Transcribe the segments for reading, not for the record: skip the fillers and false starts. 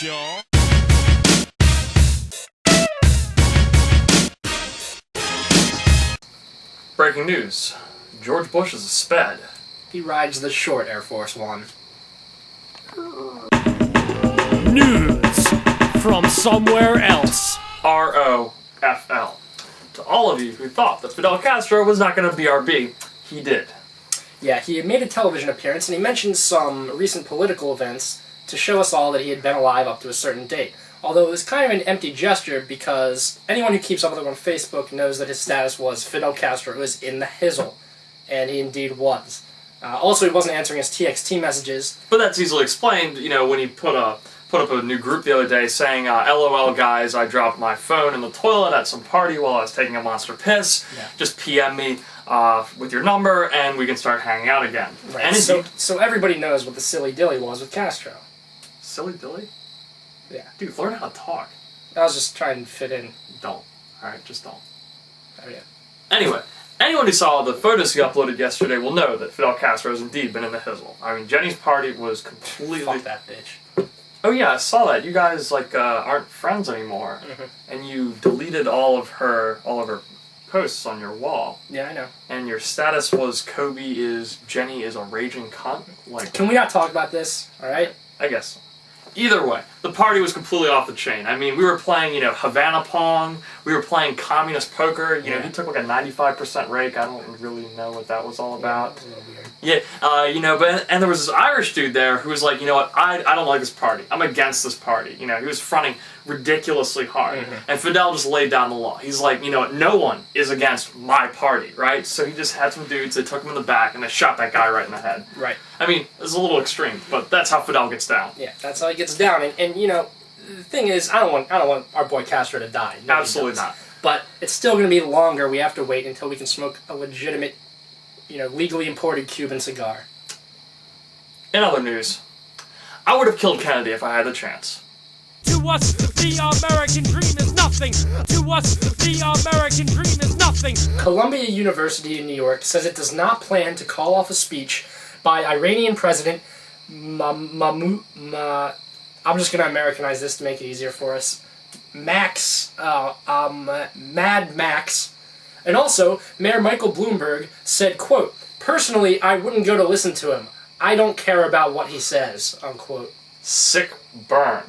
y'all. Breaking news. George Bush is a sped. He rides the short Air Force One. News from somewhere else. ROFL. To all of you who thought that Fidel Castro was not going to BRB, he did. Yeah, he had made a television appearance and he mentioned some recent political events to show us all that he had been alive up to a certain date. Although it was kind of an empty gesture because anyone who keeps up with him on Facebook knows that his status was Fidel Castro was in the hizzle. And he indeed was. Also, he wasn't answering his TXT messages. But that's easily explained, you know, when he put up a new group the other day saying, LOL guys, I dropped my phone in the toilet at some party while I was taking a monster piss. Yeah. Just PM me with your number and we can start hanging out again. Right. And so everybody knows what the silly dilly was with Castro. Silly Dilly? Yeah. Dude, learn how to talk. I was just trying to fit in. Don't. Alright, just don't. Oh, yeah. Anyway, anyone who saw the photos he uploaded yesterday will know that Fidel Castro has indeed been in the hizzle. I mean, Jenny's party was completely... Fuck that bitch. Oh yeah, I saw that. You guys, aren't friends anymore. Mm-hmm. And you deleted all of her posts on your wall. Yeah, I know. And your status was Jenny is a raging cunt? Can we not talk about this, alright? I guess. Either way, the party was completely off the chain. I mean, we were playing, Havana Pong. We were playing communist poker. You know, he took like a 95% rake. I don't really know what that was all about. Yeah, it was a little weird. Yeah, and there was this Irish dude there who was like, you know what, I don't like this party. I'm against this party. You know, he was fronting ridiculously hard. Mm-hmm. And Fidel just laid down the law. He's like, you know what, no one is against my party, right? So he just had some dudes, they took him in the back, and they shot that guy right in the head. Right. I mean, it's a little extreme, but that's how Fidel gets down. Yeah, that's how he gets down. And you know, the thing is, I don't want our boy Castro to die. Nobody Absolutely does. not. But it's still going to be longer. We have to wait until we can smoke a legitimate, legally imported Cuban cigar. In other news, I would have killed Kennedy if I had the chance. To us, the American dream is nothing. To us, the American dream is nothing. Columbia University in New York says it does not plan to call off a speech by Iranian President I'm just going to Americanize this to make it easier for us. Mad Max. And also, Mayor Michael Bloomberg said, quote, "Personally, I wouldn't go to listen to him. I don't care about what he says," unquote. Sick burn.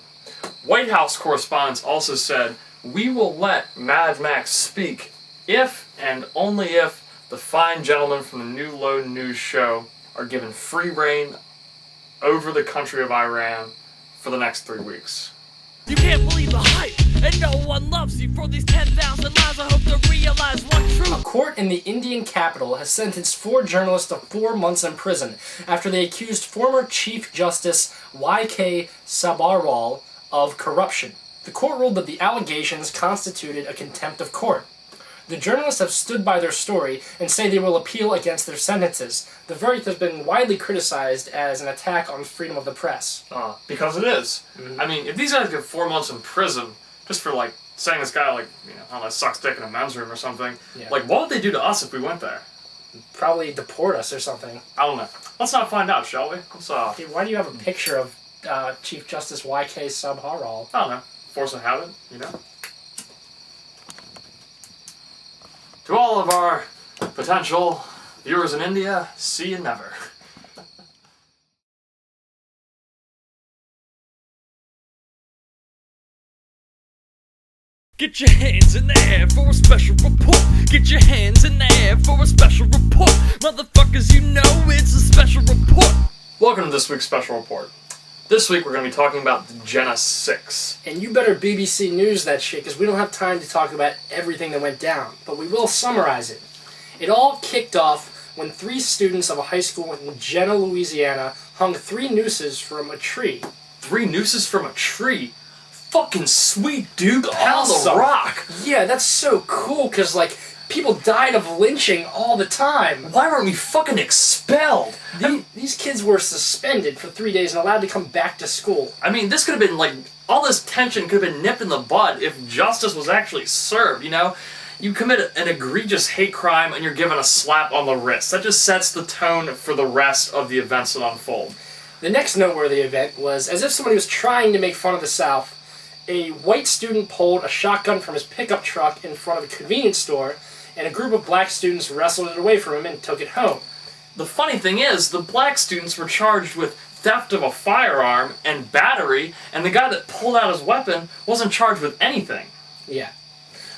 White House correspondents also said, "We will let Mad Max speak if and only if the fine gentlemen from the New Low News show are given free reign over the country of Iran for the next 3 weeks." You can't believe the hype, and no one loves you for these 10,000 lies. I hope to realize one A truth. court in the Indian capital has sentenced 4 journalists to 4 months in prison after they accused former Chief Justice Y.K. Sabharwal of corruption. The court ruled that the allegations constituted a contempt of court. The journalists have stood by their story and say they will appeal against their sentences. The verdict has been widely criticized as an attack on freedom of the press. Because it is. Mm-hmm. I mean, if these guys get 4 months in prison just for, saying this guy, I don't know, sucks dick in a men's room or something, Yeah. what would they do to us if we went there? Probably deport us or something. I don't know. Let's not find out, shall we? Let's, Hey, why do you have a picture of Chief Justice Y.K. Sabharwal? I don't know. Force of habit, you know? To all of our potential viewers in India, see you never. Get your hands in the air for a special report. Get your hands in the air for a special report. Motherfuckers, you know it's a special report. Welcome to this week's special report. This week we're going to be talking about the Jena 6. And you better BBC News that shit, because we don't have time to talk about everything that went down. But we will summarize it. It all kicked off when 3 students of a high school in Jena, Louisiana, hung 3 nooses from a tree. 3 nooses from a tree? Fucking sweet, dude. Hell Awesome. the rock. Yeah, that's so cool, because, people died of lynching all the time. Why weren't we fucking expelled? These kids were suspended for 3 days and allowed to come back to school. I mean, this could have been, all this tension could have been nipped in the bud if justice was actually served, you know? You commit an egregious hate crime and you're given a slap on the wrist. That just sets the tone for the rest of the events that unfold. The next noteworthy event was, as if somebody was trying to make fun of the South, a white student pulled a shotgun from his pickup truck in front of a convenience store, and a group of black students wrestled it away from him and took it home. The funny thing is, the black students were charged with theft of a firearm and battery, and the guy that pulled out his weapon wasn't charged with anything. Yeah.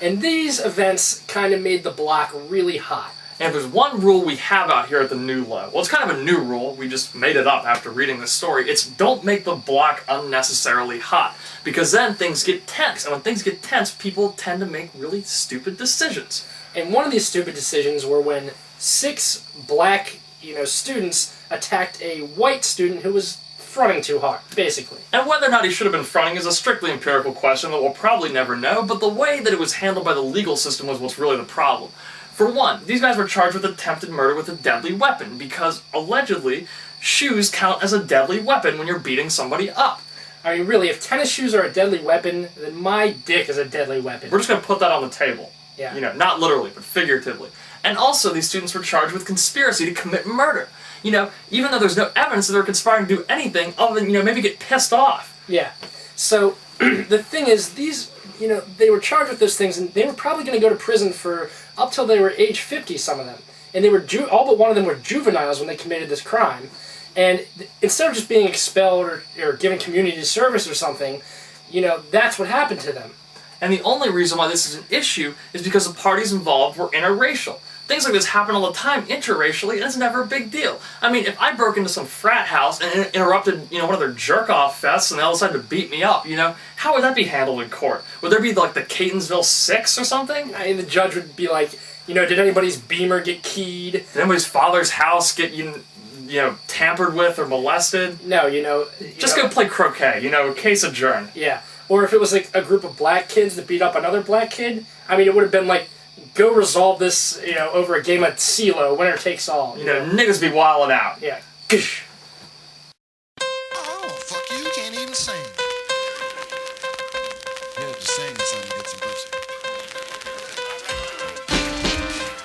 And these events kind of made the block really hot. And if there's one rule we have out here at the New Low, well, it's kind of a new rule, we just made it up after reading this story, it's don't make the block unnecessarily hot, because then things get tense, and when things get tense, people tend to make really stupid decisions. And one of these stupid decisions were when 6 black, students attacked a white student who was fronting too hard, basically. And whether or not he should have been fronting is a strictly empirical question that we'll probably never know, but the way that it was handled by the legal system was what's really the problem. For one, these guys were charged with attempted murder with a deadly weapon, because, allegedly, shoes count as a deadly weapon when you're beating somebody up. I mean, really, if tennis shoes are a deadly weapon, then my dick is a deadly weapon. We're just going to put that on the table. Yeah. Not literally, but figuratively. And also, these students were charged with conspiracy to commit murder. Even though there's no evidence that they were conspiring to do anything other than, maybe get pissed off. Yeah. So, the thing is, these, they were charged with those things, and they were probably going to go to prison for up till they were age 50, some of them. And they were all but one of them were juveniles when they committed this crime. And instead of just being expelled or given community service or something, that's what happened to them. And the only reason why this is an issue is because the parties involved were interracial. Things like this happen all the time interracially, and it's never a big deal. I mean, if I broke into some frat house and interrupted, one of their jerk-off fests and they all decided to beat me up, how would that be handled in court? Would there be, like, the Catonsville Six or something? I mean, the judge would be like, did anybody's Beamer get keyed? Did anybody's father's house get, tampered with or molested? No, Just go play croquet, case adjourned. Yeah. Or if it was, like, a group of black kids that beat up another black kid, I mean, it would have been like, go resolve this, over a game of CeeLo, winner takes all. Niggas be wildin' out. Yeah. Oh, fuck you can't even sing. You have to sing something to get some pussy.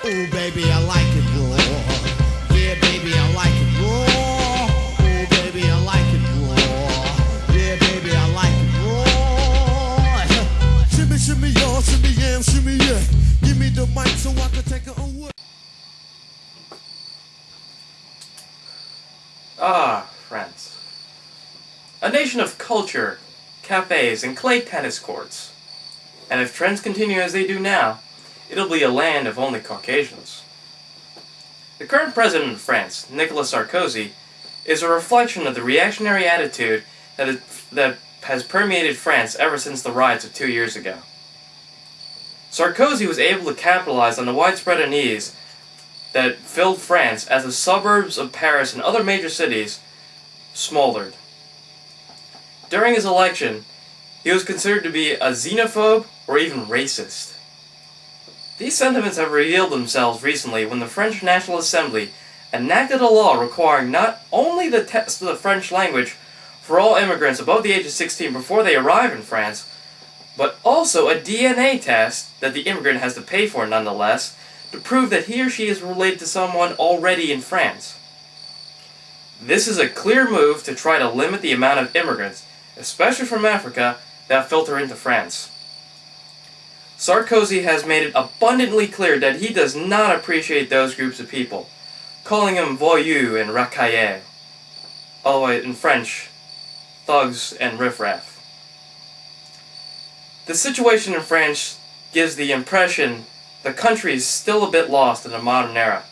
Oh, baby, I like it raw. Yeah, baby, I like it raw. Oh, baby, I like it raw. Yeah, baby, I like it raw. Shimmy, shimmy, y'all, shimmy, yeah, shimmy, yeah. Give me the mic so I can take it away. Ah, friends. A nation of culture, cafes, and clay tennis courts. And if trends continue as they do now, it'll be a land of only Caucasians. The current president of France, Nicolas Sarkozy, is a reflection of the reactionary attitude that has permeated France ever since the riots of 2 years ago. Sarkozy was able to capitalize on the widespread unease that filled France as the suburbs of Paris and other major cities smoldered. During his election, he was considered to be a xenophobe or even racist. These sentiments have revealed themselves recently when the French National Assembly enacted a law requiring not only the test of the French language for all immigrants above the age of 16 before they arrive in France, but also a DNA test that the immigrant has to pay for nonetheless to prove that he or she is related to someone already in France. This is a clear move to try to limit the amount of immigrants, especially from Africa, that filter into France. Sarkozy has made it abundantly clear that he does not appreciate those groups of people, calling them voyous and racailleux, although in French, thugs and riffraff. The situation in France gives the impression the country is still a bit lost in the modern era.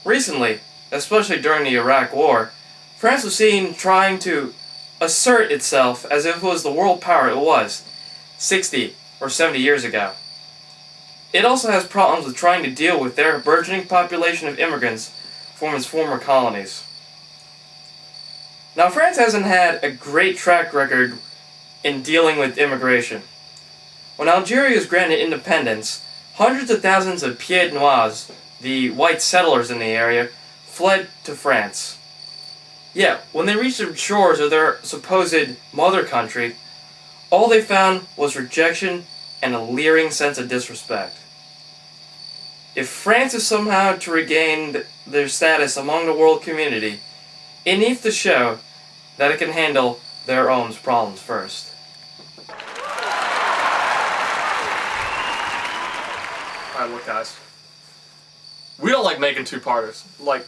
Recently, especially during the Iraq War, France was seen trying to assert itself as if it was the world power it was 60 or 70 years ago. It also has problems with trying to deal with their burgeoning population of immigrants from its former colonies. Now, France hasn't had a great track record in dealing with immigration. When Algeria was granted independence, hundreds of thousands of Pieds Noirs, the white settlers in the area, fled to France. Yet, when they reached the shores of their supposed mother country, all they found was rejection and a leering sense of disrespect. If France is somehow to regain their status among the world community, It needs to show that it can handle their own problems first. Alright, look guys. We don't like making two-parters. Like,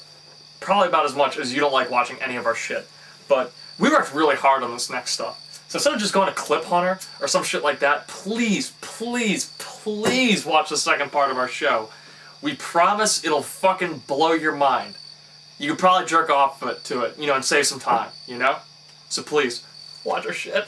probably about as much as you don't like watching any of our shit. But we worked really hard on this next stuff. So instead of just going to Clip Hunter or some shit like that, please, please, please watch the second part of our show. We promise it'll fucking blow your mind. You could probably jerk off to it, you know, and save some time, you know? So please, watch our shit.